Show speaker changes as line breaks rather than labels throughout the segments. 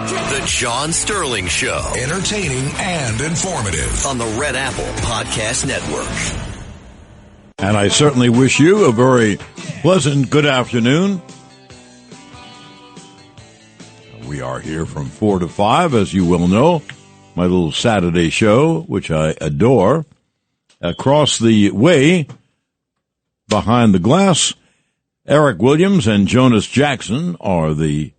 The John Sterling Show.
Entertaining and informative.
On the Red Apple Podcast Network.
And I certainly wish you a very pleasant good afternoon. We are here from 4 to 5, as you well know. My little Saturday show, which I adore. Across the way, behind the glass, Eric Williams and Jonas Jackson are the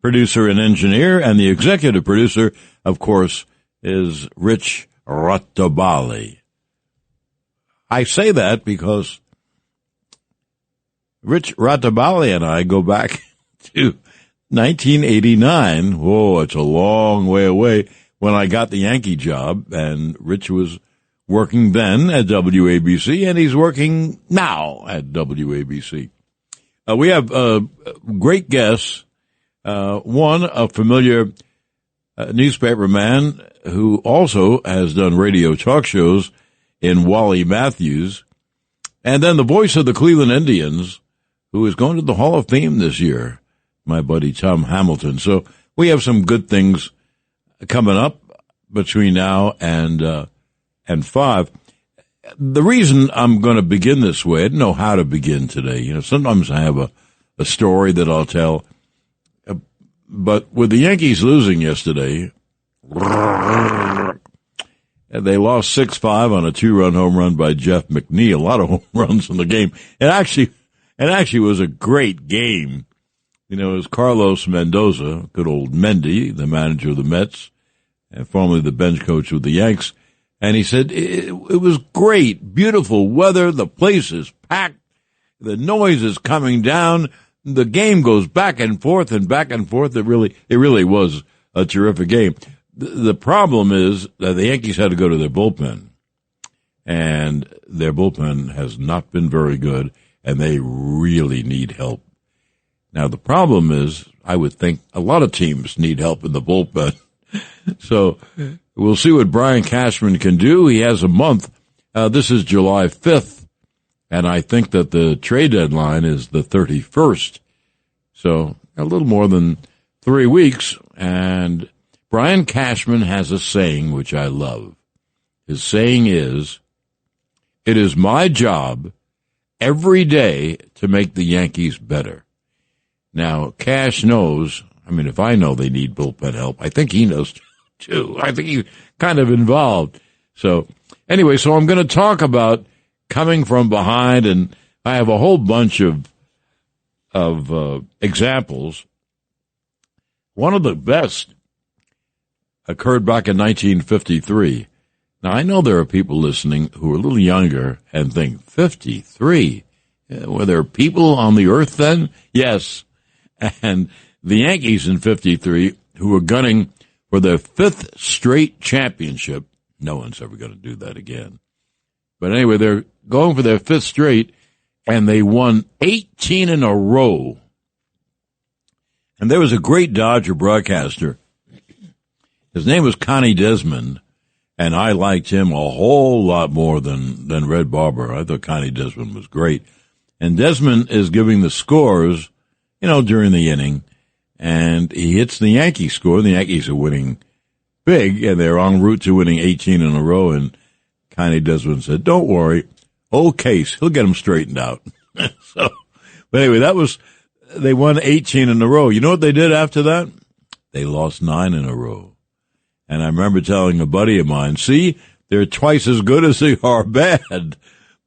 producer and engineer, and the executive producer, of course, is Rich Rattabali. I say that because Rich Rattabali and I go back to 1989. Whoa, it's a long way away, when I got the Yankee job, and Rich was working then at WABC, and he's working now at WABC. We have great guests. One, a familiar newspaper man who also has done radio talk shows in Wally Matthews. And then the voice of the Cleveland Indians, who is going to the Hall of Fame this year, my buddy Tom Hamilton. So we have some good things coming up between now and 5. The reason I'm going to begin this way, I didn't know how to begin today. You know, sometimes I have a story that I'll tell. But with the Yankees losing yesterday, they lost 6-5 on a 2-run home run by Jeff McNeil. A lot of home runs in the game. It actually was a great game. You know, it was Carlos Mendoza, good old Mendy, the manager of the Mets, and formerly the bench coach with the Yanks. And he said, it was great, beautiful weather. The place is packed. The noise is coming down. The game goes back and forth and back and forth. It really was a terrific game. The problem is that the Yankees had to go to their bullpen, and their bullpen has not been very good, and they really need help. Now, the problem is, I would think a lot of teams need help in the bullpen. So we'll see what Brian Cashman can do. He has a month. This is July 5th. And I think that the trade deadline is the 31st. So a little more than 3 weeks. And Brian Cashman has a saying which I love. His saying is, "It is my job every day to make the Yankees better." Now, Cash knows, I mean, if I know they need bullpen help, I think he knows too. I think he's kind of involved. So anyway, so I'm going to talk about coming from behind, and I have a whole bunch of examples. One of the best occurred back in 1953. Now, I know there are people listening who are a little younger and think, 53? Were there people on the earth then? Yes. And the Yankees in 53, who were gunning for their 5th straight championship. No one's ever going to do that again. But anyway, they're going for their 5th straight, and they won 18 in a row. And there was a great Dodger broadcaster. His name was Connie Desmond, and I liked him a whole lot more than Red Barber. I thought Connie Desmond was great. And Desmond is giving the scores, you know, during the inning, and he hits the Yankee score. The Yankees are winning big, and they're en route to winning 18 in a row, and Connie Desmond said, "Don't worry, old Case, he'll get them straightened out." So, but anyway, they won 18 in a row. You know what they did after that? They lost 9 in a row. And I remember telling a buddy of mine, see, they're twice as good as they are bad,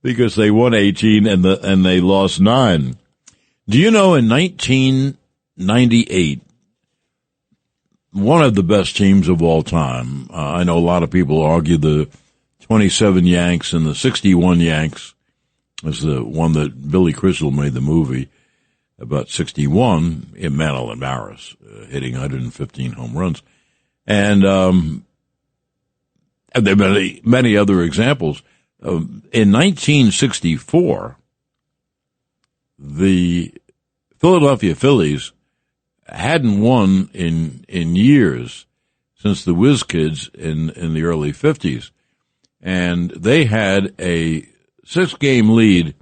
because they won 18 and they lost 9. Do you know in 1998, one of the best teams of all time, I know a lot of people argue the 27 Yanks and the 61 Yanks was the one that Billy Crystal made the movie about 61, in Mantle and Maris, hitting 115 home runs. And there are many other examples. In 1964, the Philadelphia Phillies hadn't won in years since the Whiz Kids in the early 50s. And they had a 6-game lead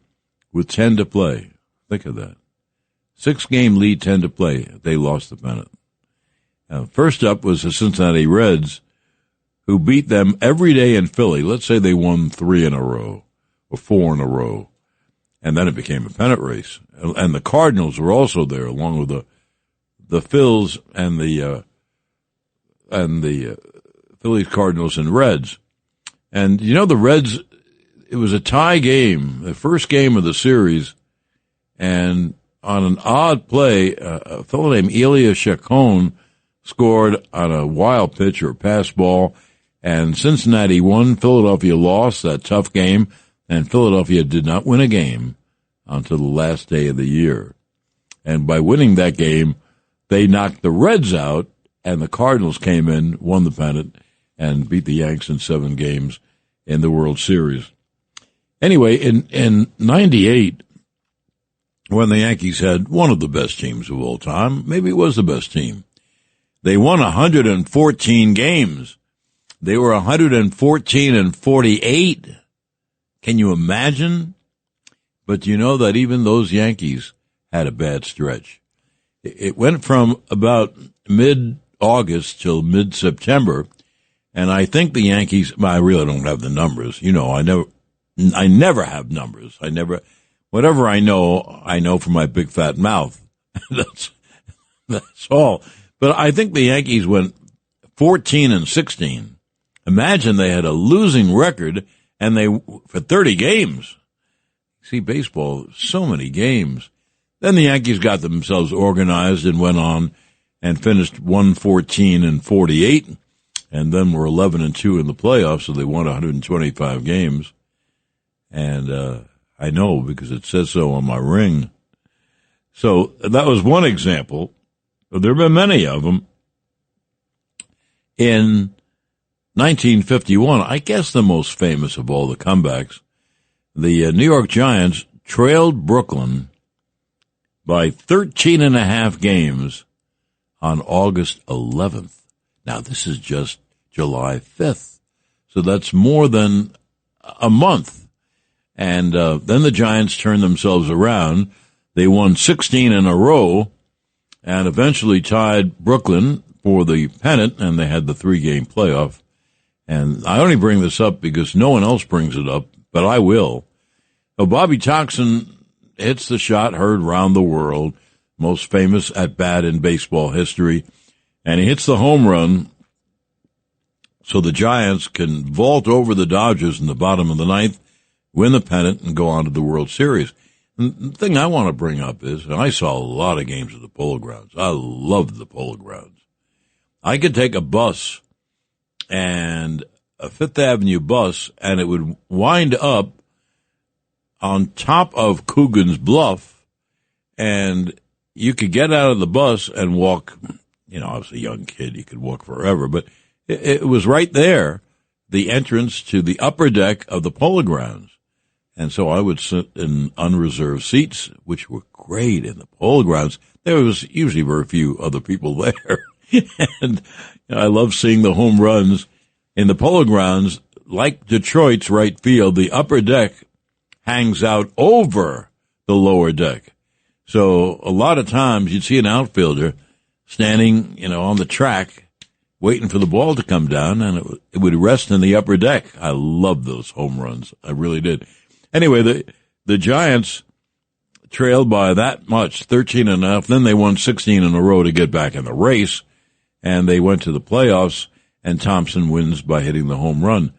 with 10 to play. Think of that. 6-game lead, 10 to play. They lost the pennant. First up was the Cincinnati Reds, who beat them every day in Philly. Let's say they won 3 in a row or 4 in a row, and then it became a pennant race. And the Cardinals were also there, along with the Phils and the Phillies, Cardinals, and Reds. And the Reds, it was a tie game, the first game of the series, and on an odd play, a fellow named Elia Chacon scored on a wild pitch or pass ball, and Cincinnati won, Philadelphia lost that tough game, and Philadelphia did not win a game until the last day of the year. And by winning that game, they knocked the Reds out, and the Cardinals came in, won the pennant, and beat the Yanks in 7 games in the World Series. Anyway, in 98, when the Yankees had one of the best teams of all time, maybe it was the best team, they won 114 games. They were 114-48. Can you imagine? But you know that even those Yankees had a bad stretch. It went from about mid-August till mid-September, and I think the Yankees, I really don't have the numbers. I never have numbers. Whatever I know from my big fat mouth. That's all. But I think the Yankees went 14-16. Imagine they had a losing record and for 30 games. See, baseball, so many games. Then the Yankees got themselves organized and went on and finished 114-48, and then were 11-2 in the playoffs, so they won 125 games. And I know because it says so on my ring. So that was one example. But there have been many of them. In 1951, I guess the most famous of all the comebacks, the New York Giants trailed Brooklyn by 13.5 games on August 11th. Now, this is just July 5th, so that's more than a month. And then the Giants turned themselves around. They won 16 in a row and eventually tied Brooklyn for the pennant, and they had the 3-game playoff. And I only bring this up because no one else brings it up, but I will. So Bobby Toxin hits the shot heard round the world, most famous at bat in baseball history, and he hits the home run so the Giants can vault over the Dodgers in the bottom of the 9th, win the pennant, and go on to the World Series. And the thing I want to bring up is, and I saw a lot of games at the Polo Grounds. I loved the Polo Grounds. I could take a bus, and a Fifth Avenue bus, and it would wind up on top of Coogan's Bluff, and you could get out of the bus and walk. I was a young kid. You could walk forever, but it was right there, the entrance to the upper deck of the Polo Grounds. And so I would sit in unreserved seats, which were great in the Polo Grounds. There was usually very few other people there. And I love seeing the home runs in the Polo Grounds. Like Detroit's right field, the upper deck hangs out over the lower deck. So a lot of times you'd see an outfielder standing, on the track waiting for the ball to come down, and it would rest in the upper deck. I loved those home runs. I really did. Anyway, the Giants trailed by that much, 13.5. Then they won 16 in a row to get back in the race, and they went to the playoffs, and Thompson wins by hitting the home run.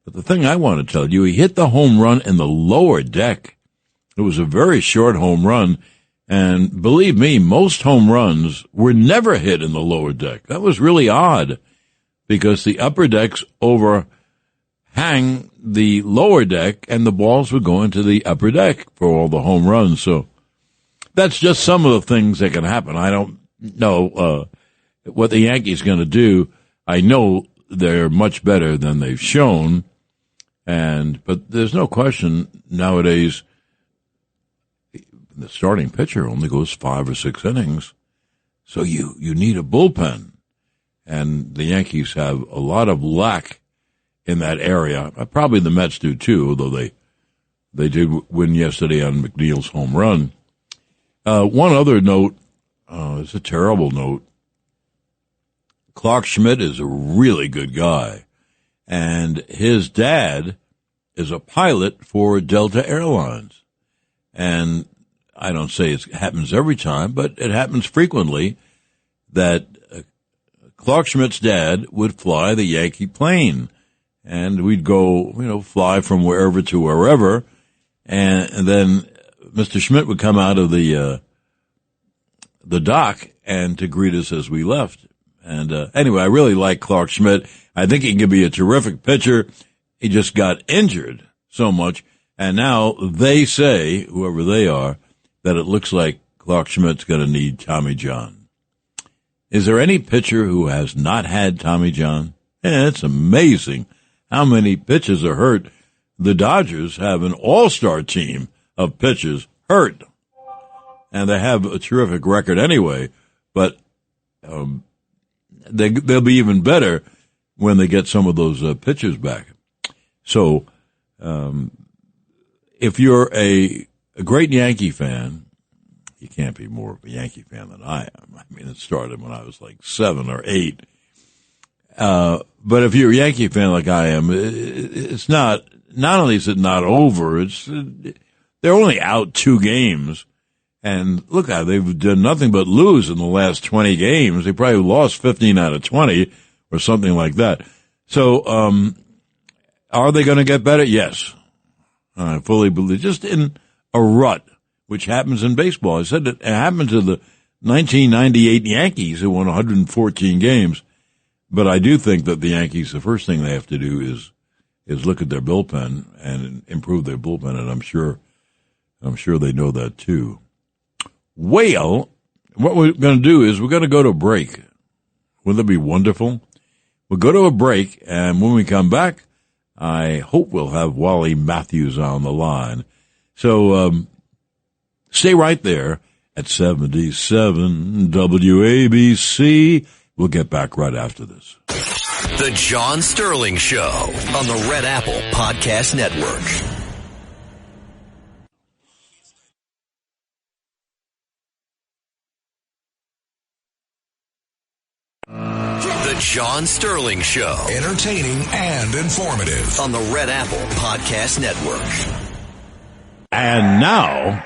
But the thing I want to tell you, he hit the home run in the lower deck. It was a very short home run, and believe me, most home runs were never hit in the lower deck. That was really odd, because the upper decks overhang the lower deck, and the balls would go into the upper deck for all the home runs. So that's just some of the things that can happen. I don't know what the Yankees are going to do. I know they're much better than they've shown, but there's no question nowadays the starting pitcher only goes 5 or 6 innings, so you need a bullpen, and the Yankees have a lot of lack in that area. Probably the Mets do too, although they did win yesterday on McNeil's home run. One other note is a terrible note. Clark Schmidt is a really good guy, and his dad is a pilot for Delta Airlines. And I don't say it happens every time, but it happens frequently that Clark Schmidt's dad would fly the Yankee plane, and we'd go, fly from wherever to wherever, and then Mr. Schmidt would come out of the dock and to greet us as we left. And anyway, I really like Clark Schmidt. I think he can be a terrific pitcher. He just got injured so much, and now they say, whoever they are, that it looks like Clark Schmidt's going to need Tommy John. Is there any pitcher who has not had Tommy John? It's amazing how many pitchers are hurt. The Dodgers have an all-star team of pitchers hurt, and they have a terrific record anyway, but they'll be even better when they get some of those pitchers back. So if you're a great Yankee fan, you can't be more of a Yankee fan than I am. I mean, it started when I was like 7 or 8. But if you're a Yankee fan like I am, it's not only is it not over, they're only out 2 games. And look, they've done nothing but lose in the last 20 games. They probably lost 15 out of 20 or something like that. So, are they going to get better? Yes. I fully believe. Just in a rut, which happens in baseball. I said it happened to the 1998 Yankees who won 114 games. But I do think that the Yankees, the first thing they have to do is look at their bullpen and improve their bullpen, and I'm sure they know that too. Well, what we're going to do is we're going to go to a break. Wouldn't that be wonderful? We'll go to a break, and when we come back, I hope we'll have Wally Matthews on the line. So stay right there at 77 WABC. We'll get back right after this.
The John Sterling Show on the Red Apple Podcast Network. The John Sterling Show.
Entertaining and informative.
On the Red Apple Podcast Network.
And now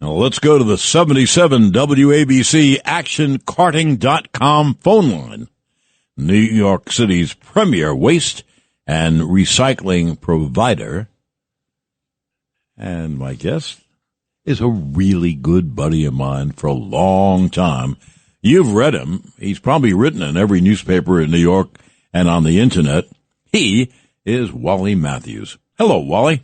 let's go to the 77 WABC ActionCarting.com phone line. New York City's premier waste and recycling provider. And my guest is a really good buddy of mine for a long time. You've read him. He's probably written in every newspaper in New York and on the Internet. He is Wally Matthews. Hello, Wally.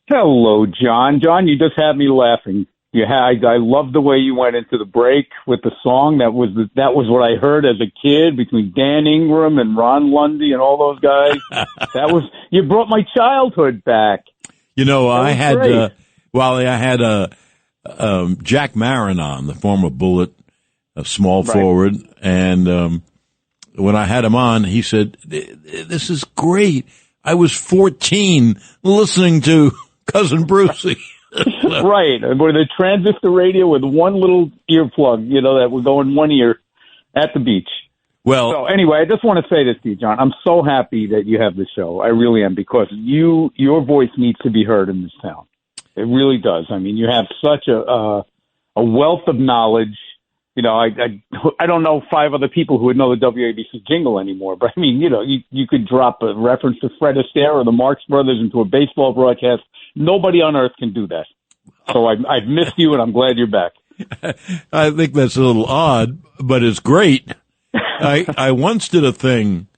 Hello, John. John, you just had me laughing. I love the way you went into the break with the song. That was what I heard as a kid between Dan Ingram and Ron Lundy and all those guys. You brought my childhood back.
I had Jack Marin on, the former Bullet, a small forward, and when I had him on, he said, "This is great. I was 14 listening to Cousin Brucey."
Right, with a transistor radio with one little earplug, that would go in one ear at the beach.
Well,
so anyway, I just want to say this to you, John. I'm so happy that you have this show. I really am, because your voice needs to be heard in this town. It really does. I mean, you have such a wealth of knowledge. I don't know 5 other people who would know the WABC jingle anymore, but I mean, you could drop a reference to Fred Astaire or the Marx Brothers into a baseball broadcast. Nobody on earth can do that. So I've missed you, and I'm glad you're back.
I think that's a little odd, but it's great. I once did a thing,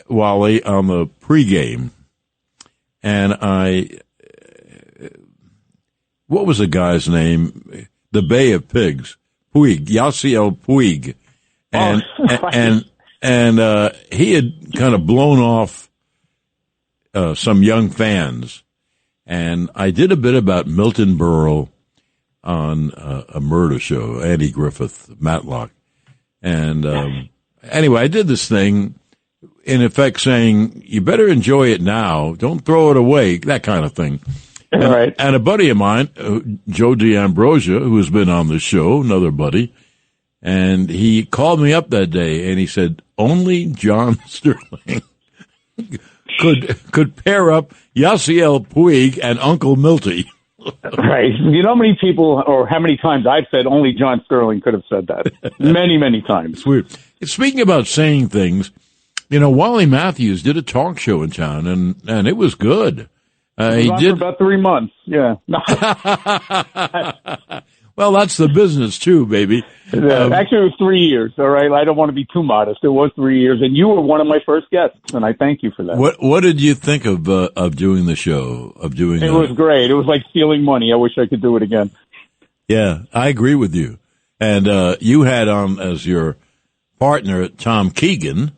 Wally, on the pregame, and what was the guy's name? The Bay of Pigs. Puig, Yasiel Puig, and he had kind of blown off some young fans, and I did a bit about Milton Berle on a murder show, Andy Griffith, Matlock, and anyway, I did this thing in effect saying, "You better enjoy it now, don't throw it away," that kind of thing.
Right.
And a buddy of mine, Joe D'Ambrosia, who has been on the show, another buddy, and he called me up that day and he said, only John Sterling could pair up Yasiel Puig and Uncle Milty.
Right. You know how many people, or how many times I've said only John Sterling could have said that? Many, many times.
It's weird. Speaking about saying things, Wally Matthews did a talk show in town, and it was good.
He did for about 3 months. Yeah.
Well, that's the business too, baby.
Actually, it was 3 years. All right, I don't want to be too modest. It was 3 years, and you were one of my first guests, and I thank you for that.
What did you think of doing the show? It
was great. It was like stealing money. I wish I could do it again.
Yeah, I agree with you. And you had on as your partner Tom Keegan,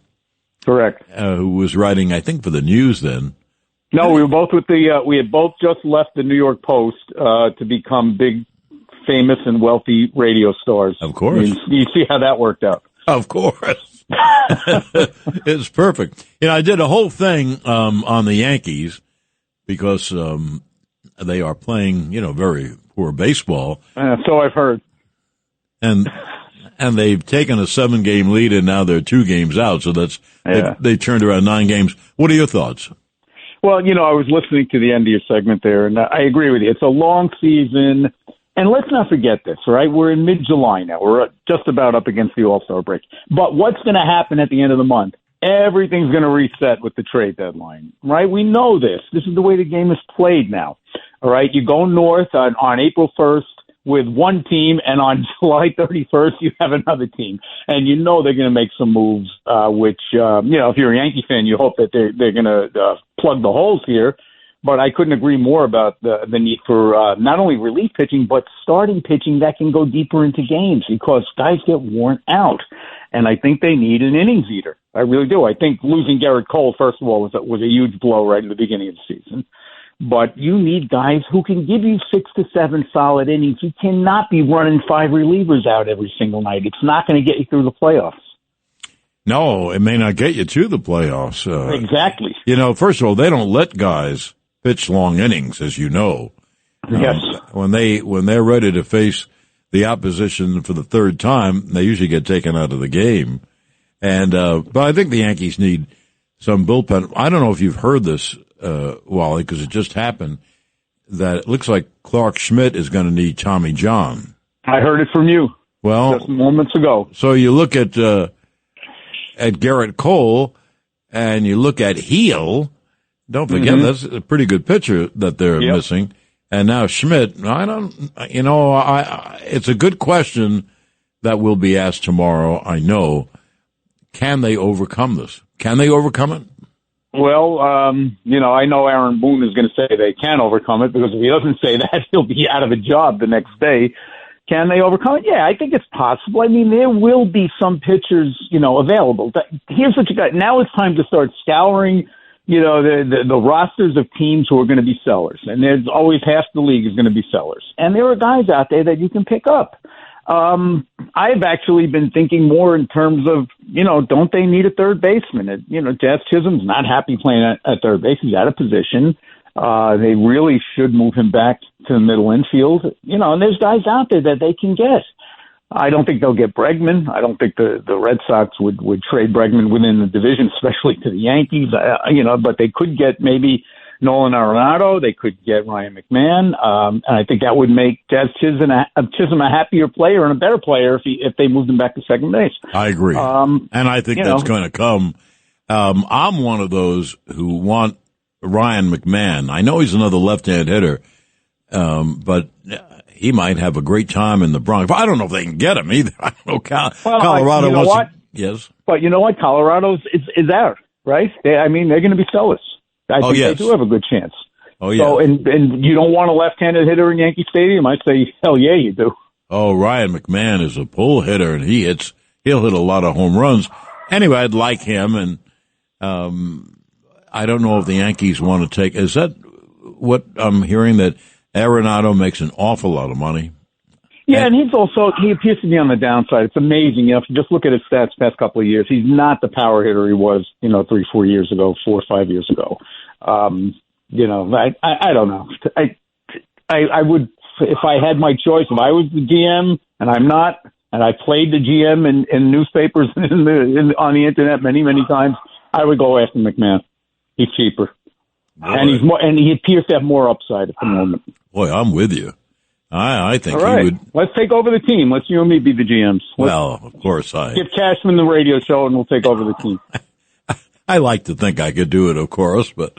correct?
Who was writing, I think, for the news then.
No, we were both with we had both just left the New York Post to become big, famous, and wealthy radio stars.
Of course.
You see how that worked out.
Of course. It's perfect. I did a whole thing on the Yankees because they are playing, very poor baseball.
So I've heard.
And they've taken a 7-game lead, and now they're 2 games out. So they turned around 9 games. What are your thoughts?
Well, I was listening to the end of your segment there, and I agree with you. It's a long season, and let's not forget this, right? We're in mid-July now. We're just about up against the All-Star break. But what's going to happen at the end of the month? Everything's going to reset with the trade deadline, right? We know this. This is the way the game is played now, all right? You go north on April 1st with one team, and on July 31st, you have another team. And they're going to make some moves, which, if you're a Yankee fan, you hope that they're going to plug the holes here. But I couldn't agree more about the need for not only relief pitching, but starting pitching that can go deeper into games because guys get worn out. And I think they need an innings eater. I really do. I think losing Garrett Cole, first of all, was a huge blow right in the beginning of the season. But you need guys who can give you 6 to 7 solid innings. You cannot be running 5 relievers out every single night. It's not going to get you through the playoffs.
No, it may not get you to the playoffs.
Exactly.
First of all, they don't let guys pitch long innings, as you know.
Yes.
When they're ready to face the opposition for the 3rd time, they usually get taken out of the game. And but I think the Yankees need some bullpen. I don't know if you've heard this, Wally, because it just happened, that it looks like Clark Schmidt is going to need Tommy John.
I heard it from you.
Well,
just moments ago.
So you look at Garrett Cole and you look at Heel. Don't forget that's a pretty good pitcher that they're missing. And now Schmidt. It's a good question that will be asked tomorrow. I know. Can they overcome this? Can they overcome it?
Well, I know Aaron Boone is going to say they can overcome it because if he doesn't say that, he'll be out of a job the next day. Can they overcome it? Yeah, I think it's possible. I mean, there will be some pitchers, available. But here's what you got. Now it's time to start scouring, the rosters of teams who are going to be sellers. And there's always half the league is going to be sellers. And there are guys out there that you can pick up. I've actually been thinking more in terms of, don't they need a third baseman? Jazz Chisholm's not happy playing at third base. He's out of position. They really should move him back to the middle infield, and there's guys out there that they can get. I don't think they'll get Bregman. I don't think the Red Sox would trade Bregman within the division, especially to the Yankees, but they could get maybe Nolan Arenado. They could get Ryan McMahon. And I think that would make Jazz Chisholm a happier player and a better player if they moved him back to second base.
I agree. And I think that's going to come. I'm one of those who want Ryan McMahon. I know he's another left-hand hitter, but he might have a great time in the Bronx. But I don't know if they can get him either. I don't know. Colorado wants to, yes.
But you know what? Colorado's is out, right? They're going to be sellers. I think they do have a good chance.
Oh, yeah.
So, and you don't want a left-handed hitter in Yankee Stadium? I'd say, hell yeah, you do.
Oh, Ryan McMahon is a pull hitter, and he'll hit a lot of home runs. Anyway, I'd like him, and I don't know if the Yankees want to take. Is that what I'm hearing, that Arenado makes an awful lot of money?
Yeah, and he appears to be on the downside. It's amazing. If you just look at his stats past couple of years, he's not the power hitter he was, 3-4 years ago, 4 or 5 years ago. I don't know. I would, if I had my choice, if I was the GM, and I'm not, and I played the GM in newspapers and on the internet many, many times, I would go after McMahon. He's cheaper.
Boy.
And he appears to have more upside at the moment.
Boy, I'm with you. I think
All right.
he would.
Let's take over the team. Let's you and me be the GMs.
Well, of course
Give Cashman the radio show, and we'll take over the team.
I like to think I could do it, of course, but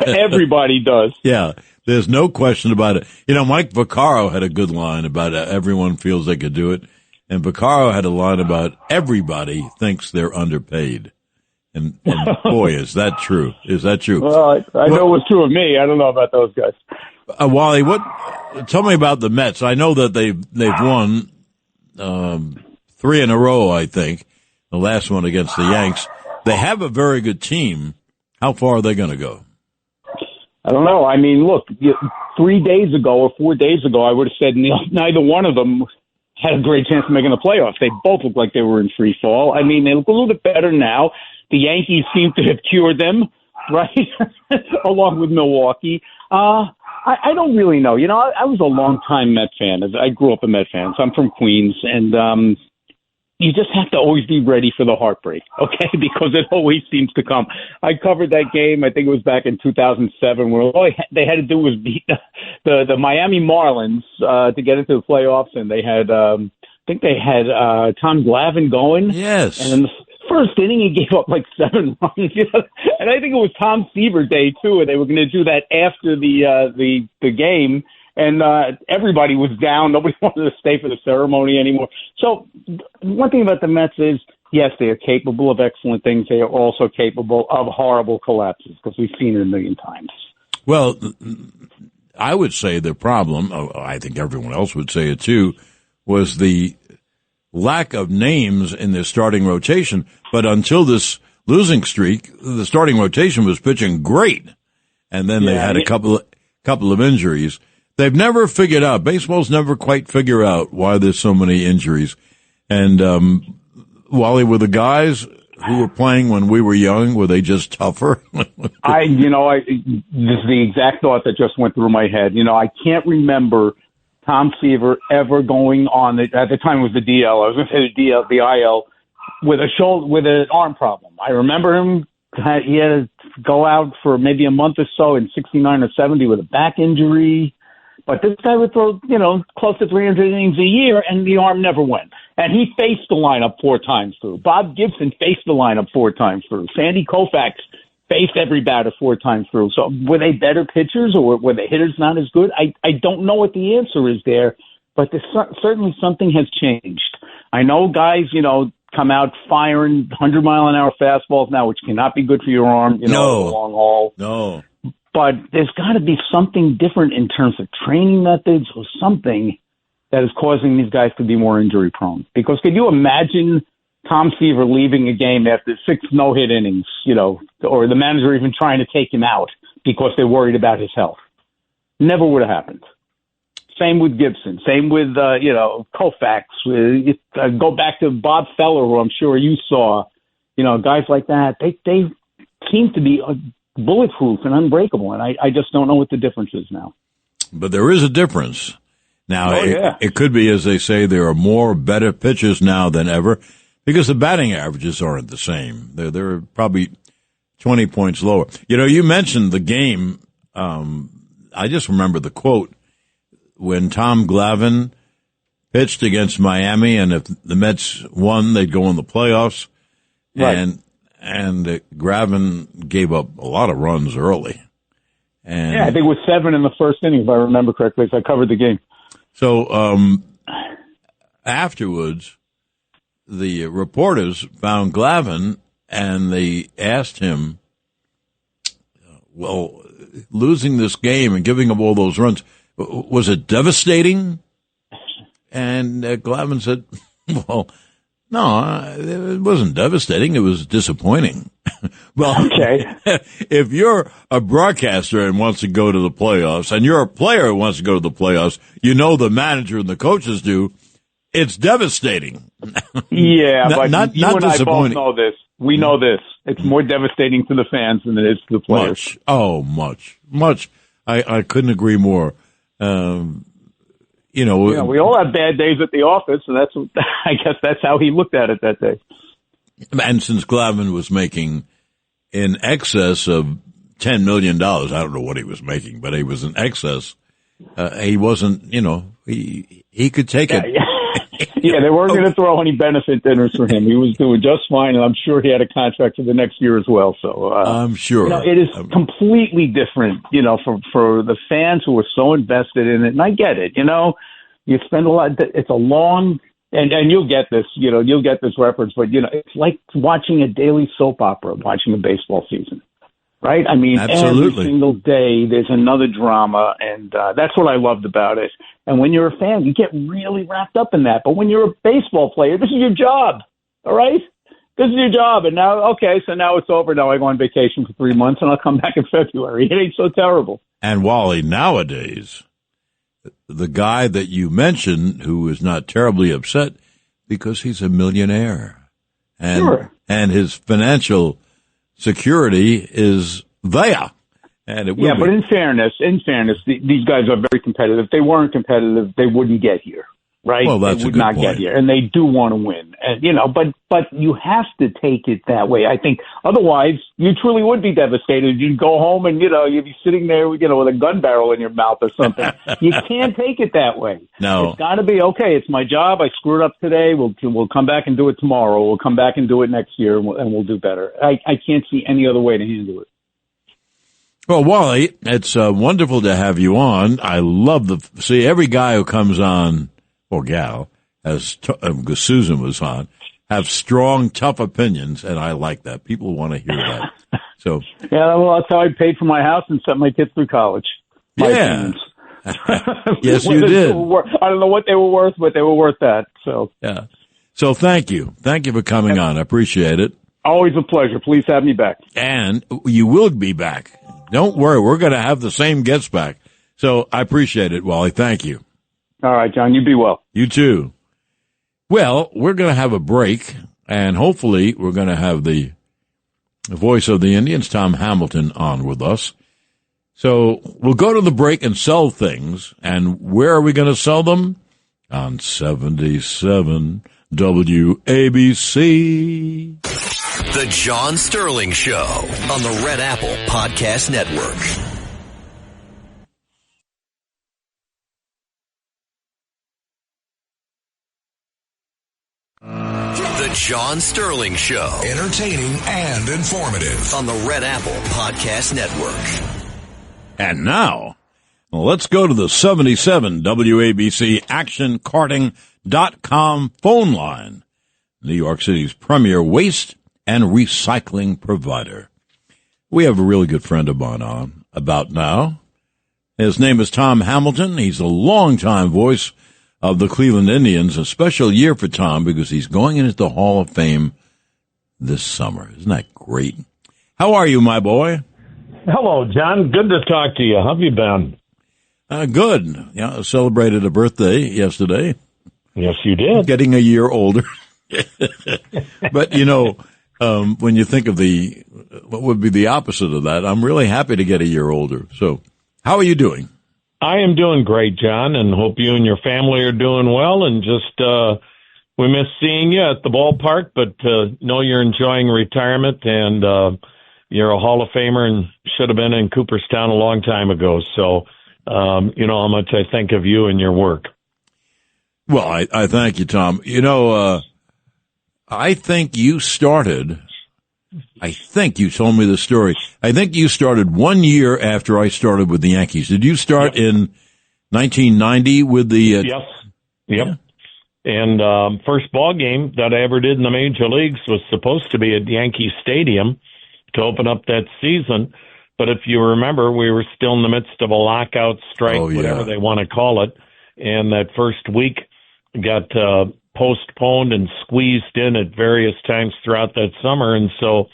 everybody does.
Yeah, there's no question about it. You know, Mike Vaccaro had a good line about everyone feels they could do it, and Vaccaro had a line about everybody thinks they're underpaid. And boy, is that true? Is that true?
Well, I know it was true of me. I don't know about those guys.
Wally, tell me about the Mets. I know that they've won 3 in a row, I think. The last one against the Yanks. They have a very good team. How far are they going to go?
I don't know. I mean, look, 3 days ago or 4 days ago, I would have said neither one of them had a great chance of making the playoffs. They both look like they were in free fall. I mean, they look a little bit better now. The Yankees seem to have cured them, right, along with Milwaukee. I don't really know. You know, I was a long-time Met fan. I grew up a Met fan, so I'm from Queens, and you just have to always be ready for the heartbreak, okay, because it always seems to come. I covered that game, I think it was back in 2007, where all they had to do was beat the Miami Marlins to get into the playoffs, and they had, I think they had Tom Glavine going.
Yes.
And in the first inning, he gave up like 7 runs. And I think it was Tom Seaver Day, too, and they were going to do that after the game. And everybody was down. Nobody wanted to stay for the ceremony anymore. So one thing about the Mets is, yes, they are capable of excellent things. They are also capable of horrible collapses because we've seen it a million times.
Well, I would say the problem, I think everyone else would say it too, was the lack of names in their starting rotation. But until this losing streak, the starting rotation was pitching great. And then they had a couple of injuries. They've never figured out, baseball's never quite figured out why there's so many injuries. And, Wally, were the guys who were playing when we were young, were they just tougher?
This is the exact thought that just went through my head. You know, I can't remember Tom Seaver ever going on, at the time it was the DL, I was going to say the IL, with an arm problem. I remember him, he had to go out for maybe a month or so in 69 or 70 with a back injury. But this guy would throw, close to 300 innings a year, and the arm never went. And he faced the lineup 4 times through. Bob Gibson faced the lineup 4 times through. Sandy Koufax faced every batter 4 times through. So were they better pitchers, or were the hitters not as good? I don't know what the answer is there, but certainly something has changed. I know guys, come out firing 100-mile-an-hour fastballs now, which cannot be good for your arm,
no.
The long haul.
No.
But there's got to be something different in terms of training methods or something that is causing these guys to be more injury prone. Because could you imagine Tom Seaver leaving a game after 6 no-hit innings, or the manager even trying to take him out because they're worried about his health? Never would have happened. Same with Gibson. Same with, Koufax. Go back to Bob Feller, who I'm sure you saw. Guys like that, they seem to be bulletproof and unbreakable, and I just don't know what the difference is now. But
there is a difference. Now, it could be, as they say, there are more better pitchers now than ever because the batting averages aren't the same. They're probably 20 points lower. You mentioned the game. I just remember the quote when Tom Glavine pitched against Miami, and if the Mets won, they'd go in the playoffs. Right. And Glavine gave up a lot of runs early. And
I think it was 7 in the first inning, if I remember correctly, so I covered the game.
So afterwards, the reporters found Glavine, and they asked him, well, losing this game and giving up all those runs, was it devastating? And Glavine said, well, no, it wasn't devastating. It was disappointing. Well, okay. If you're a broadcaster and wants to go to the playoffs, and you're a player who wants to go to the playoffs, the manager and the coaches do, it's devastating.
Yeah,
but
not you and I both know this. We know this. It's more devastating to the fans than it is to the players.
Much. I couldn't agree more.
we all have bad days at the office, and I guess that's how he looked at it that day.
And since Glavine was making in excess of $10 million, I don't know what he was making, but he was in excess. He wasn't, he could take it.
Yeah, they weren't going to throw any benefit dinners for him. He was doing just fine, and I'm sure he had a contract for the next year as well. So
I'm sure
it is completely different, for the fans who are so invested in it. And I get it. You spend a lot. It's a long, and you'll get this. You'll get this reference, but it's like watching a daily soap opera, watching a baseball season. Right? I mean,
absolutely.
Every single day there's another drama, and that's what I loved about it. And when you're a fan, you get really wrapped up in that. But when you're a baseball player, this is your job, all right? This is your job. And now, so now it's over. Now I go on vacation for 3 months, and I'll come back in February. It ain't so terrible.
And Wally, nowadays, the guy that you mentioned who is not terribly upset because he's a millionaire. And,
sure.
And his financial security is there, and it will be.
But in fairness, these guys are very competitive. If they weren't competitive, they wouldn't get here, right?
Well, that's
they would
a good
not
point.
Get here, and they do want to win. And but you have to take it that way. I think otherwise, you truly would be devastated. You'd go home and you'd be sitting there, with a gun barrel in your mouth or something. You can't take it that way.
No,
it's got to be okay. It's my job. I screwed up today. We'll come back and do it tomorrow. We'll come back and do it next year, and we'll do better. I can't see any other way to handle it.
Well, Wally, it's wonderful to have you on. I love see every guy who comes on, or gal, as Susan was on, have strong, tough opinions, and I like that. People want to hear that. So
that's how I paid for my house and sent my kids through college.
Yes, you did.
I don't know what they were worth, but they were worth that. So
yeah. So thank you for coming on. I appreciate it.
Always a pleasure. Please have me back.
And you will be back. Don't worry, we're going to have the same guests back. So I appreciate it, Wally. Thank you.
All right, John, you be well.
You too. Well, we're going to have a break, and hopefully we're going to have the voice of the Indians, Tom Hamilton, on with us. So we'll go to the break and sell things. And where are we going to sell them? On 77 WABC.
The John Sterling Show on the Red Apple Podcast Network. The John Sterling Show.
Entertaining and informative.
On the Red Apple Podcast Network.
And now, let's go to the 77 WABC ActionCarting.com phone line. New York City's premier waste and recycling provider. We have a really good friend of mine on about now. His name is Tom Hamilton. He's a longtime voice of the Cleveland Indians. A special year for Tom because he's going into the Hall of Fame this summer. Isn't that great? How are you, my boy?
Hello, John. Good to talk to you. How have you been?
Good. Yeah, I celebrated a birthday yesterday.
Yes, you did.
Getting a year older. But, when you think of what would be the opposite of that, I'm really happy to get a year older. So how are you doing?
I am doing great, John, and hope you and your family are doing well. And just, we miss seeing you at the ballpark, but know you're enjoying retirement and you're a Hall of Famer and should have been in Cooperstown a long time ago. So, you know how much I think of you and your work.
Well, I thank you, Tom. I think you started, I think you told me the story. I think you started 1 year after I started with the Yankees. Did you start in 1990 with the...
Yes. Yep.
Yeah.
And first ball game that I ever did in the major leagues was supposed to be at Yankee Stadium to open up that season. But if you remember, we were still in the midst of a lockout, strike, whatever they want to call it. And that first week got postponed and squeezed in at various times throughout that summer. And so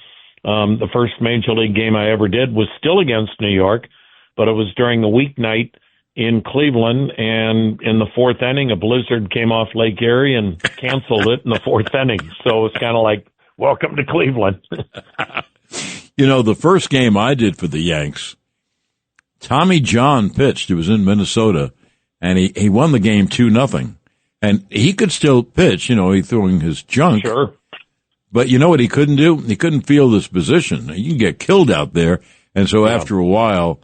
the first major league game I ever did was still against New York, but it was during the weeknight in Cleveland. And in the fourth inning, a blizzard came off Lake Erie and canceled it in the fourth inning. So it's kind of like, welcome to Cleveland.
The first game I did for the Yanks, Tommy John pitched. It was in Minnesota. and he won the game 2-0. And he could still pitch, he throwing his junk.
Sure.
But you know what he couldn't do? He couldn't field his position. You can get killed out there. And so after a while,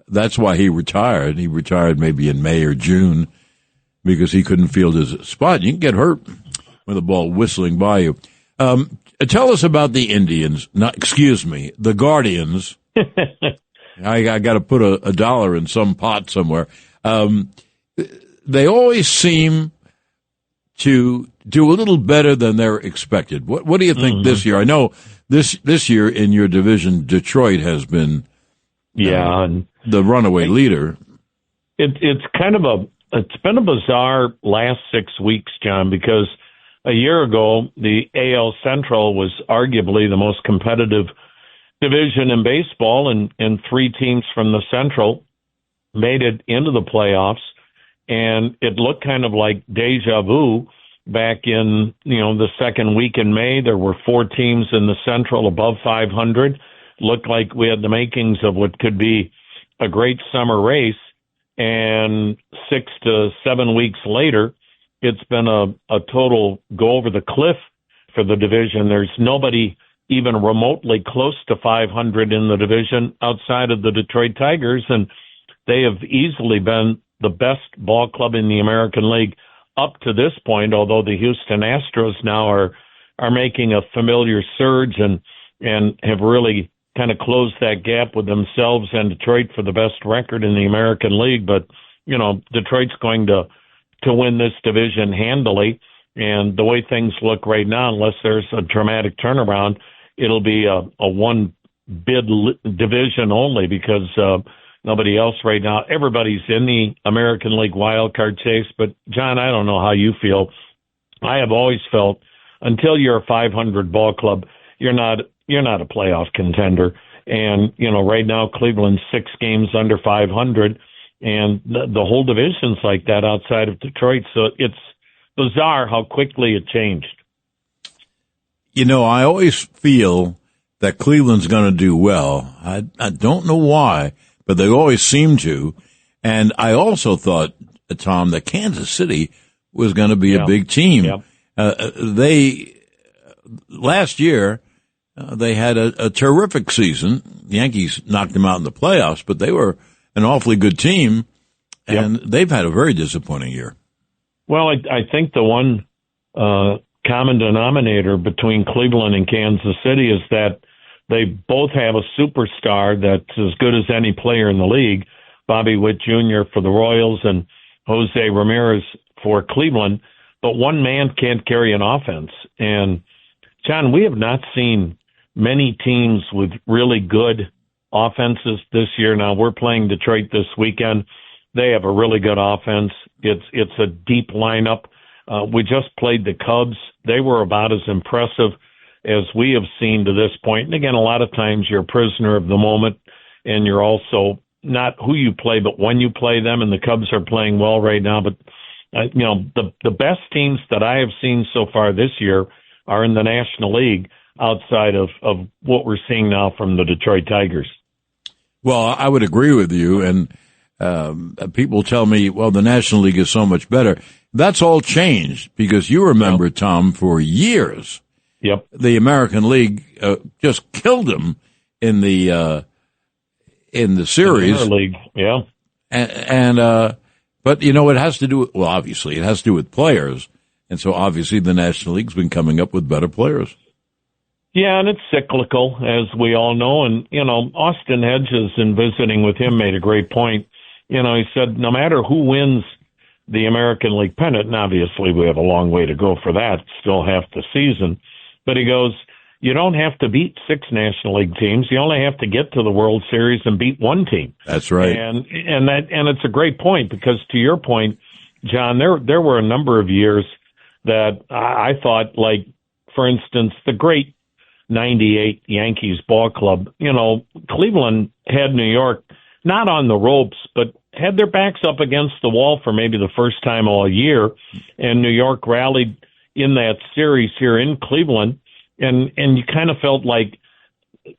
that's why he retired. He retired maybe in May or June because he couldn't field his spot. You can get hurt with a ball whistling by you. Tell us about the Indians. The Guardians. I got to put a dollar in some pot somewhere. They always seem to do a little better than they're expected. What do you think this year? I know this year in your division, Detroit has been the runaway leader.
It's been a bizarre last 6 weeks, John, because a year ago the AL Central was arguably the most competitive division in baseball, and 3 teams from the Central made it into the playoffs. And it looked kind of like deja vu back in, the second week in May. There were 4 teams in the Central above 500. Looked like we had the makings of what could be a great summer race. And 6 to 7 weeks later, it's been a total go over the cliff for the division. There's nobody even remotely close to 500 in the division outside of the Detroit Tigers. And they have easily been the best ball club in the American League up to this point, although the Houston Astros now are making a familiar surge and have really kind of closed that gap with themselves and Detroit for the best record in the American League. But, Detroit's going to win this division handily. And the way things look right now, unless there's a dramatic turnaround, it'll be a one-bid division only because nobody else right now. Everybody's in the American League wildcard chase. But, John, I don't know how you feel. I have always felt until you're a 500 ball club, you're not a playoff contender. And, right now Cleveland's 6 games under 500, and the whole division's like that outside of Detroit. So it's bizarre how quickly it changed.
I always feel that Cleveland's going to do well. I don't know why, but they always seem to. And I also thought, Tom, that Kansas City was going to be a big team. Last year, they had a terrific season. The Yankees knocked them out in the playoffs, but they were an awfully good team, and they've had a very disappointing year.
Well, I think the one common denominator between Cleveland and Kansas City is that they both have a superstar that's as good as any player in the league, Bobby Witt Jr. for the Royals and Jose Ramirez for Cleveland, but one man can't carry an offense. And, John, we have not seen many teams with really good offenses this year. Now, we're playing Detroit this weekend. They have a really good offense. It's a deep lineup. We just played the Cubs. They were about as impressive as we have seen to this point. And again, a lot of times you're a prisoner of the moment, and you're also not who you play, but when you play them. And the Cubs are playing well right now. But the best teams that I have seen so far this year are in the National League outside of what we're seeing now from the Detroit Tigers.
Well, I would agree with you. And people tell me, well, the National League is so much better. That's all changed because you remember, Tom, for years, the American League just killed them in the series.
In the league,
But it has to do. Obviously, it has to do with players, and so obviously the National League's been coming up with better players.
Yeah, and it's cyclical, as we all know. And Austin Hedges, in visiting with him, made a great point. He said no matter who wins the American League pennant, and obviously we have a long way to go for that, still half the season. But he goes, you don't have to beat 6 National League teams. You only have to get to the World Series and beat 1 team.
That's right.
And it's a great point because, to your point, John, there were a number of years that I thought, like, for instance, the great 98 Yankees ball club. Cleveland had New York not on the ropes, but had their backs up against the wall for maybe the first time all year. And New York rallied in that series here in Cleveland. And you kind of felt like,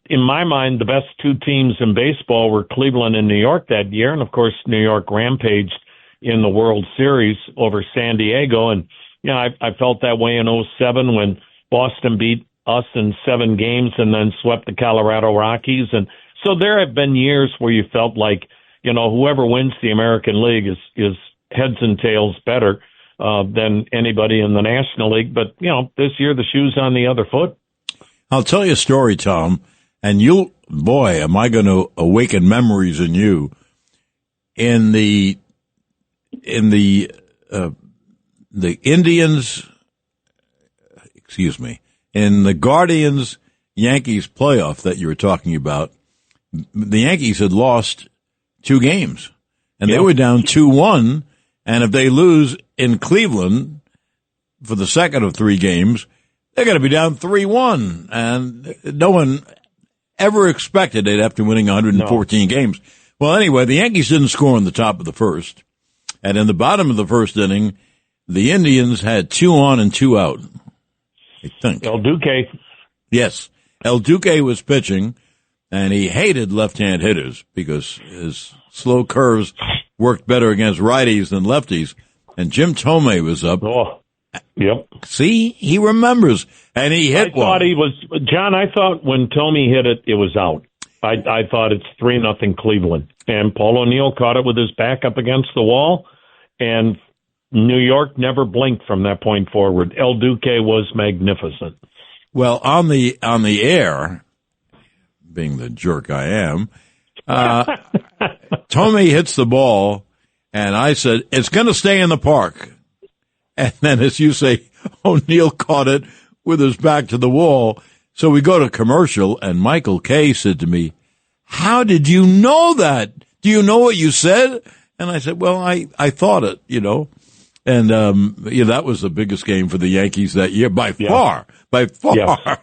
in my mind, the best 2 teams in baseball were Cleveland and New York that year. And, of course, New York rampaged in the World Series over San Diego. And, I felt that way in '07 when Boston beat us in 7 games and then swept the Colorado Rockies. And so there have been years where you felt like, whoever wins the American League is heads and tails better than anybody in the National League. But, this year the shoe's on the other foot.
I'll tell you a story, Tom, and boy, am I going to awaken memories in you. In the Indians, in the Guardians-Yankees playoff that you were talking about, the Yankees had lost 2 games, and they were down 2-1, and if they lose in Cleveland for the second of 3 games, they're going to be down 3-1, and no one ever expected they'd have to winning 114 games. Well, anyway, the Yankees didn't score in the top of the first, and in the bottom of the first inning, the Indians had 2 on and 2 out, I think.
El Duque.
Yes. El Duque was pitching, and he hated left-hand hitters because his slow curves worked better against righties than lefties. And Jim Tomei was up.
Oh, yep.
See, he remembers, and he hit one.
I thought when Tomei hit it, it was out. I thought it's 3-0 Cleveland. And Paul O'Neill caught it with his back up against the wall, and New York never blinked from that point forward. El Duque was magnificent.
Well, on the air, being the jerk I am, Tomei hits the ball, and I said, it's going to stay in the park. And then, as you say, O'Neill caught it with his back to the wall. So we go to commercial, and Michael Kay said to me, how did you know that? Do you know what you said? And I said, well, I thought it, And, that was the biggest game for the Yankees that year by far. Yeah.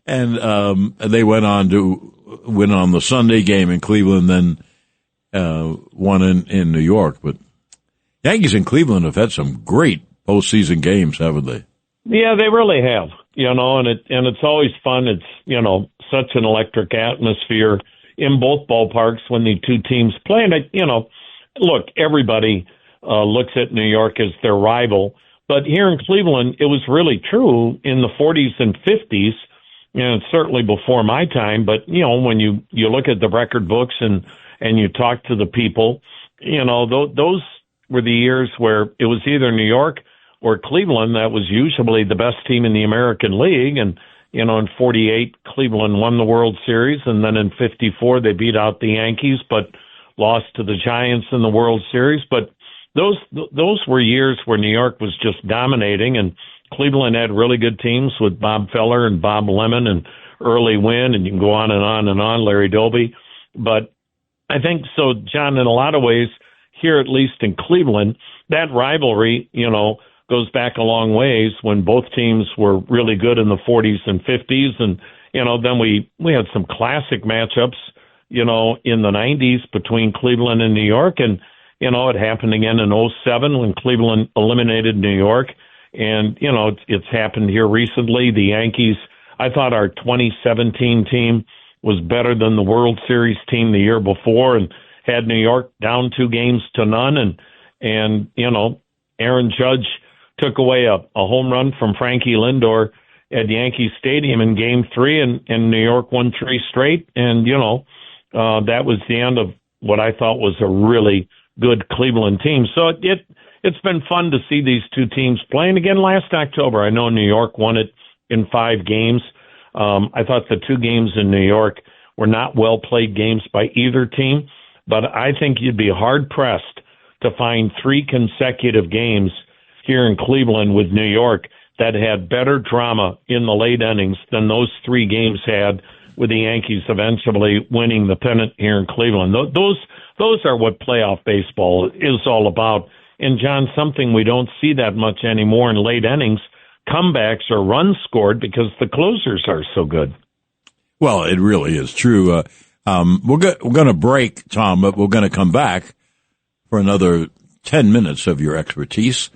And, they went on to win on the Sunday game in Cleveland, then, won in New York. But Yankees in Cleveland have had some great postseason games, haven't they?
Yeah, they really have, and it's always fun. It's, such an electric atmosphere in both ballparks when the two teams play. And, look, everybody looks at New York as their rival. But here in Cleveland, it was really true in the 40s and 50s, certainly before my time. But, when you look at the record books and you talk to the people, those were the years where it was either New York or Cleveland that was usually the best team in the American League. And, in 48, Cleveland won the World Series. And then in 54, they beat out the Yankees, but lost to the Giants in the World Series. But those were years where New York was just dominating, and Cleveland had really good teams with Bob Feller and Bob Lemon and Early Wynn, and you can go on and on and on, Larry Doby. But I think so, John, in a lot of ways, here at least in Cleveland, that rivalry, goes back a long ways when both teams were really good in the 40s and 50s. And, then we had some classic matchups, in the 90s between Cleveland and New York. And, it happened again in '07 when Cleveland eliminated New York. And, it's happened here recently. The Yankees, I thought our 2017 team was better than the World Series team the year before and had New York down 2-0. And Aaron Judge took away a home run from Frankie Lindor at Yankee Stadium in Game 3, and New York won 3 straight. And, that was the end of what I thought was a really good Cleveland team. So it's been fun to see these two teams playing again last October. I know New York won it in 5 games. I thought the 2 games in New York were not well-played games by either team, but I think you'd be hard-pressed to find 3 consecutive games here in Cleveland with New York that had better drama in the late innings than those 3 games had, with the Yankees eventually winning the pennant here in Cleveland. Those are what playoff baseball is all about. And, John, something we don't see that much anymore in late innings, comebacks or runs scored because the closers are so good.
Well, it really is true. We're going to break, Tom, but we're going to come back for another 10 minutes of your expertise.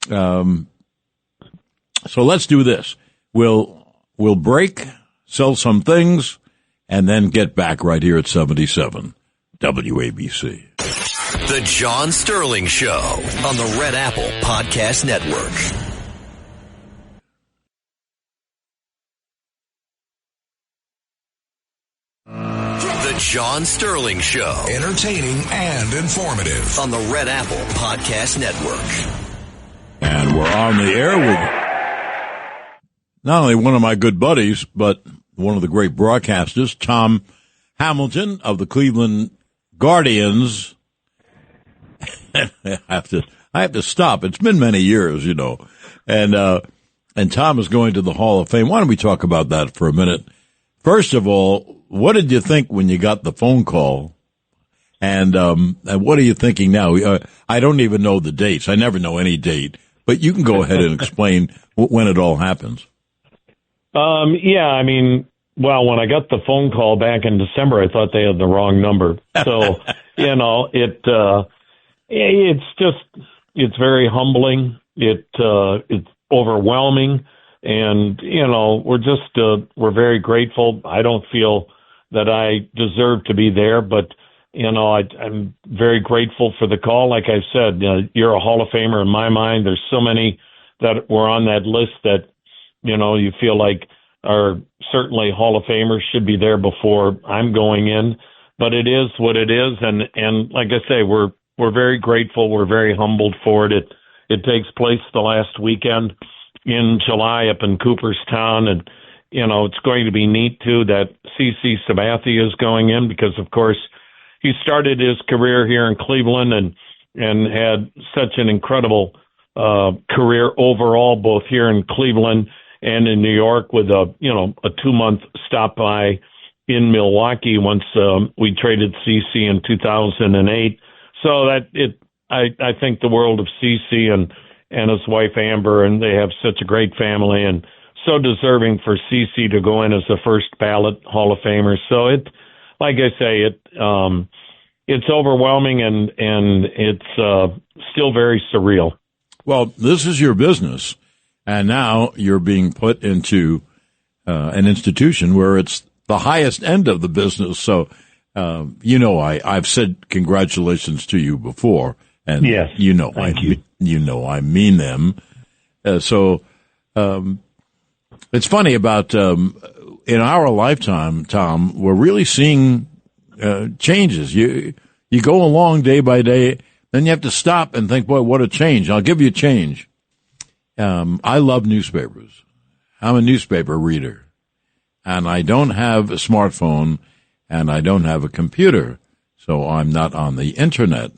So let's do this. We'll break, sell some things, and then get back right here at 77 WABC.
The John Sterling Show on the Red Apple Podcast Network. The John Sterling Show.
Entertaining and informative.
On the Red Apple Podcast Network.
And we're on the air with not only one of my good buddies, but one of the great broadcasters, Tom Hamilton of the Cleveland Guardians. I have to stop. It's been many years, you know. And Tom is going to the Hall of Fame. Why don't we talk about that for a minute? First of all, what did you think when you got the phone call? And what are you thinking now? I don't even know the dates. I never know any date. But you can go ahead and explain when it all happens.
Yeah, I mean, well, when I got the phone call back in December, I thought they had the wrong number. So, you know, it's very humbling. It's overwhelming. And, you know, we're very grateful. I don't feel that I deserve to be there, but, you know, I'm very grateful for the call. Like I said, you're a Hall of Famer in my mind. There's so many that were on that list that, you know, you feel like are certainly Hall of Famers, should be there before I'm going in. But it is what it is. And like I say, we're very grateful. We're very humbled for it. It takes place the last weekend in July up in Cooperstown. And, you know, it's going to be neat, too, that C.C. Sabathia is going in because, of course, he started his career here in Cleveland and had such an incredible career overall, both here in Cleveland and in New York, with a 2-month stop by in Milwaukee once we traded CC in 2008. So I think the world of CC and his wife Amber, and they have such a great family and so deserving for CC to go in as a first ballot Hall of Famer. So like I say, it's overwhelming and it's still very surreal.
Well, this is your business, and now you're being put into an institution where it's the highest end of the business. So, I've said congratulations to you before, and
yes, thank you.
I mean them. It's funny about in our lifetime, Tom, we're really seeing changes. You go along day by day, then you have to stop and think, boy, what a change. I'll give you a change. I love newspapers. I'm a newspaper reader, and I don't have a smartphone, and I don't have a computer, so I'm not on the internet.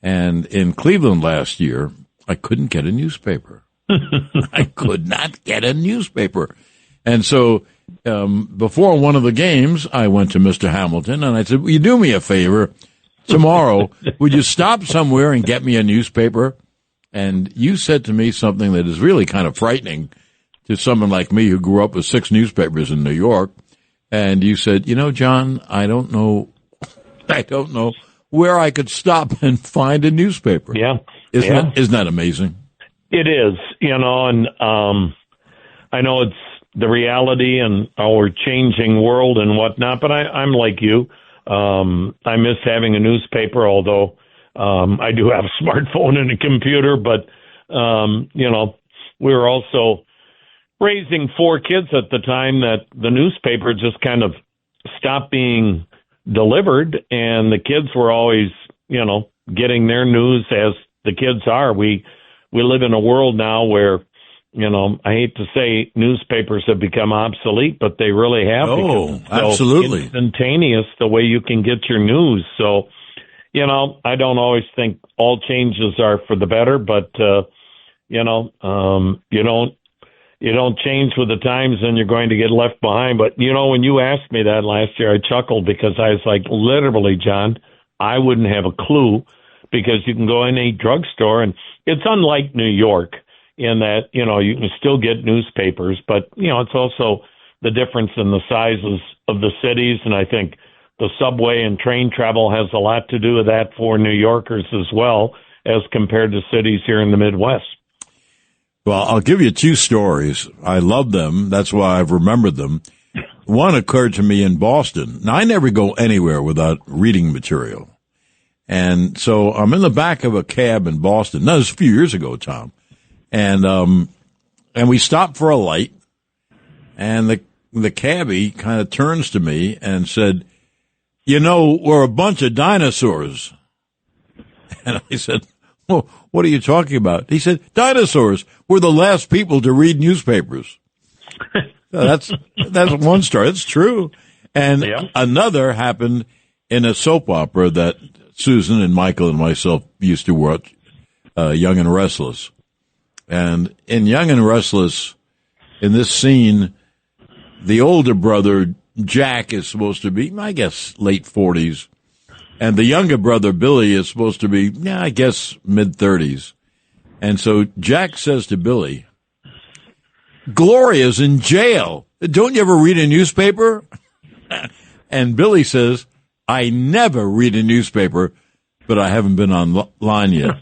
And in Cleveland last year, I couldn't get a newspaper. I could not get a newspaper. And so before one of the games, I went to Mr. Hamilton, and I said, will you do me a favor? Tomorrow, would you stop somewhere and get me a newspaper? And you said to me something that is really kind of frightening to someone like me who grew up with 6 newspapers in New York. And you said, John, I don't know where I could stop and find a newspaper.
Yeah.
Isn't that amazing?
It is, and I know it's the reality and our changing world and whatnot, but I'm like you. I miss having a newspaper, although I do have a smartphone and a computer, but, we were also raising 4 kids at the time that the newspaper just kind of stopped being delivered, and the kids were always, getting their news as the kids are. We live in a world now where, I hate to say newspapers have become obsolete, but they really have.
Oh, absolutely.
Instantaneous the way you can get your news. So, I don't always think all changes are for the better, but, you don't change with the times and you're going to get left behind. But, when you asked me that last year, I chuckled because I was like, literally, John, I wouldn't have a clue, because you can go in a drugstore, and it's unlike New York in that, you can still get newspapers, but, it's also the difference in the sizes of the cities. And I think the subway and train travel has a lot to do with that for New Yorkers as well as compared to cities here in the Midwest.
Well, I'll give you 2 stories. I love them. That's why I've remembered them. One occurred to me in Boston. Now, I never go anywhere without reading material. And so I'm in the back of a cab in Boston. That was a few years ago, Tom. And we stopped for a light, and the cabbie kind of turns to me and said, "You know, we're a bunch of dinosaurs." And I said, "Well, what are you talking about?" He said, "Dinosaurs. We're the last people to read newspapers." That's one story. That's true. And another happened in a soap opera that Susan and Michael and myself used to watch, Young and Restless. And in Young and Restless, in this scene, the older brother, Jack, is supposed to be, I guess, late 40s. And the younger brother, Billy, is supposed to be, I guess, mid-30s. And so Jack says to Billy, "Gloria's in jail. Don't you ever read a newspaper?" And Billy says, "I never read a newspaper, but I haven't been online yet."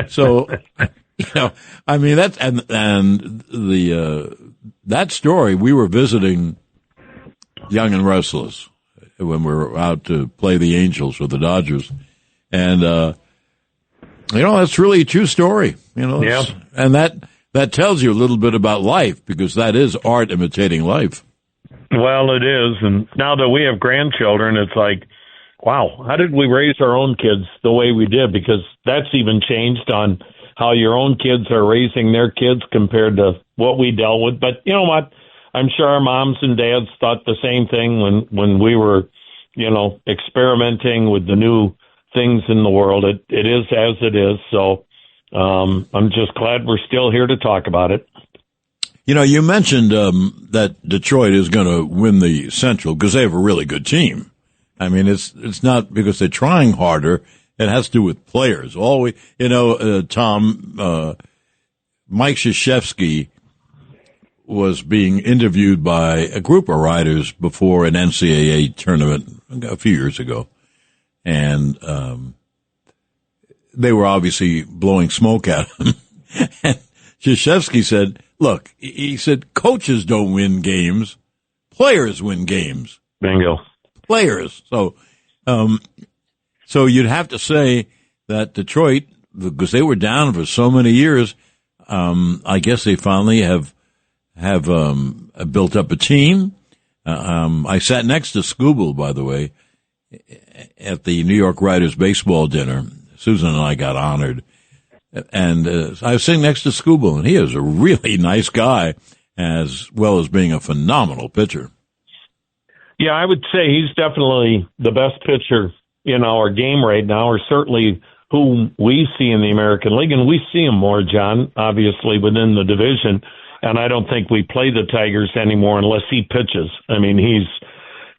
So, I mean, that's, and that story, we were visiting Young and Restless when we were out to play the Angels or the Dodgers. And, that's really a true story, and that tells you a little bit about life, because that is art imitating life.
Well, it is. And now that we have grandchildren, it's like, wow, how did we raise our own kids the way we did? Because that's even changed on how your own kids are raising their kids compared to what we dealt with. But you know what? I'm sure our moms and dads thought the same thing when we were, experimenting with the new things in the world. It is as it is. So I'm just glad we're still here to talk about it.
You mentioned that Detroit is going to win the Central because they have a really good team. I mean, it's not because they're trying harder. It has to do with players. Tom, Mike Krzyzewski was being interviewed by a group of writers before an NCAA tournament a few years ago. And they were obviously blowing smoke at him. And Krzyzewski said, "Look," he said, "coaches don't win games. Players win games."
Bingo.
Players. So you'd have to say that Detroit, because they were down for so many years, I guess they finally have built up a team. I sat next to Scooble, by the way, at the New York Writers baseball dinner. Susan and I got honored. And I was sitting next to Scooble, and he is a really nice guy, as well as being a phenomenal pitcher.
Yeah, I would say he's definitely the best pitcher in our game right now, or certainly who we see in the American League. And we see him more, John, obviously, within the division. And I don't think we play the Tigers anymore unless he pitches. I mean, he's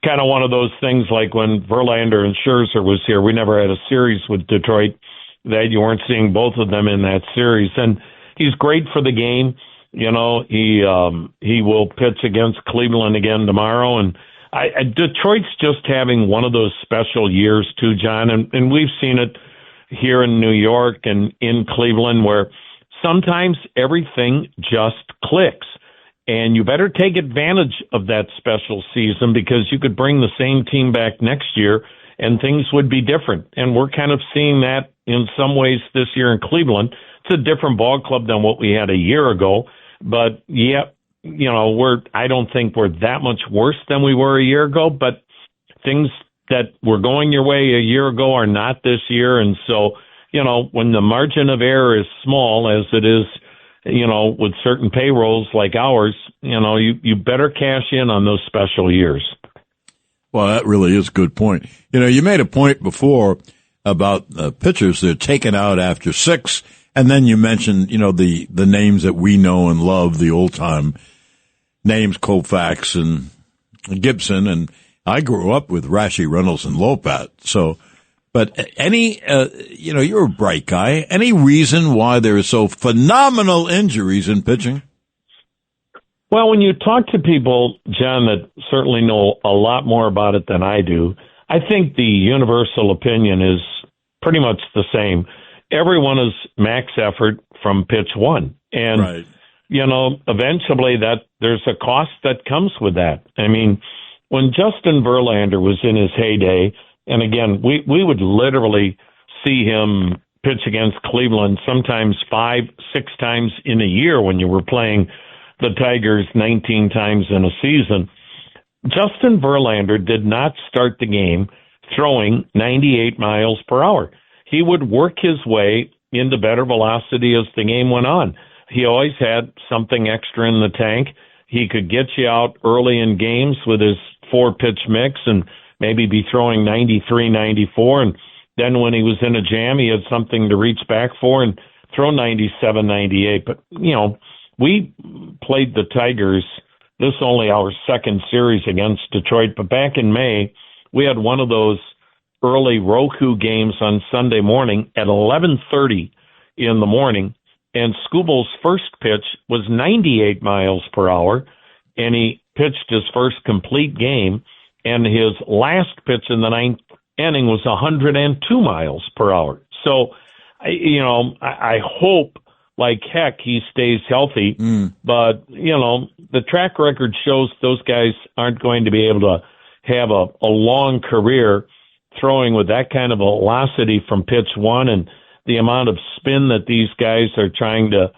kind of one of those things like when Verlander and Scherzer was here. We never had a series with Detroit that you weren't seeing both of them in that series. And he's great for the game. He will pitch against Cleveland again tomorrow. And Detroit's just having one of those special years too, John. And we've seen it here in New York and in Cleveland, where sometimes everything just clicks. And you better take advantage of that special season, because you could bring the same team back next year and things would be different. And we're kind of seeing that in some ways this year in Cleveland. It's a different ball club than what we had a year ago. But, yeah, I don't think we're that much worse than we were a year ago. But things that were going your way a year ago are not this year. And so, when the margin of error is small, as it is, with certain payrolls like ours, you better cash in on those special years.
Well, that really is a good point. You made a point before about pitchers that are taken out after 6, and then you mentioned, the names that we know and love, the old-time names, Koufax and Gibson, and I grew up with Rashi, Reynolds, and Lopat. So, but you're a bright guy. Any reason why there are so phenomenal injuries in pitching?
Well, when you talk to people, John, that certainly know a lot more about it than I do, I think the universal opinion is pretty much the same. Everyone is max effort from pitch one. And,
right.
Eventually there's a cost that comes with that. I mean, when Justin Verlander was in his heyday, and again, we would literally see him pitch against Cleveland sometimes 5-6 times in a year when you were playing the Tigers 19 times in a season. Justin Verlander did not start the game throwing 98 miles per hour. He would work his way into better velocity as the game went on. He always had something extra in the tank. He could get you out early in games with his 4-pitch mix and maybe be throwing 93, 94. And then when he was in a jam, he had something to reach back for and throw 97, 98. But, we played the Tigers. This is only our second series against Detroit. But back in May, we had one of those early Roku games on Sunday morning at 11:30 in the morning. And Skubal's first pitch was 98 miles per hour, and he pitched his first complete game. And his last pitch in the ninth inning was 102 miles per hour. So, I hope like heck he stays healthy. But, the track record shows those guys aren't going to be able to have a long career throwing with that kind of velocity from pitch one and the amount of spin that these guys are trying to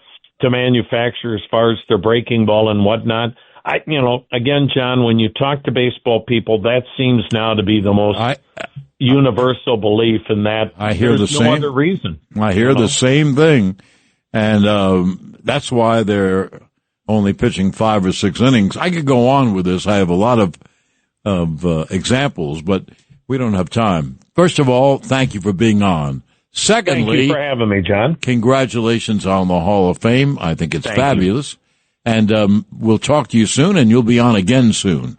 manufacture as far as their breaking ball and whatnot. Again, John, when you talk to baseball people, that seems now to be the most universal belief in that.
I hear
there's
the
no
same.
other reason.
I hear the same thing, and that's why they're only pitching 5 or 6 innings. I could go on with this. I have a lot of examples, but we don't have time. First of all, thank you for being on. Secondly,
thank you for having me, John.
Congratulations on the Hall of Fame. I think it's
Thank
fabulous. You. And we'll talk to you soon, and you'll be on again soon.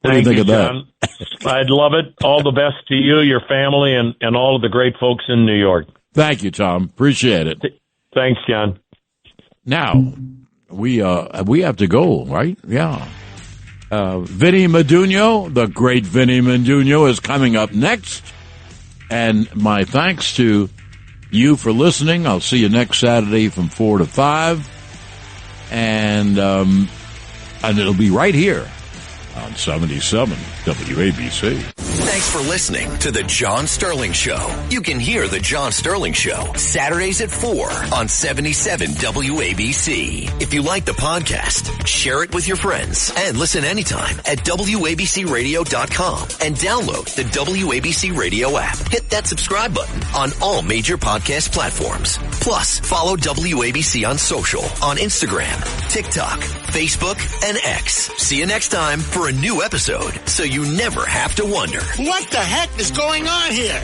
What do you think of
John.
that?
I'd love it. All the best to you, your family, and all of the great folks in New York.
Thank you, Tom. Appreciate it.
Thanks, John.
Now, we have to go, right? Yeah. Vinny Medugno, the great Vinny Medugno, is coming up next. And my thanks to you for listening. I'll see you next Saturday from 4 to 5. And it'll be right here on 77 WABC.
Thanks for listening to The John Sterling Show. You can hear The John Sterling Show Saturdays at 4 on 77 WABC. If you like the podcast, share it with your friends and listen anytime at WABCRadio.com and download the WABC Radio app. Hit that subscribe button on all major podcast platforms. Plus, follow WABC on social on Instagram, TikTok, Facebook, and X. See you next time for a new episode so you never have to wonder.
What the heck is going on here?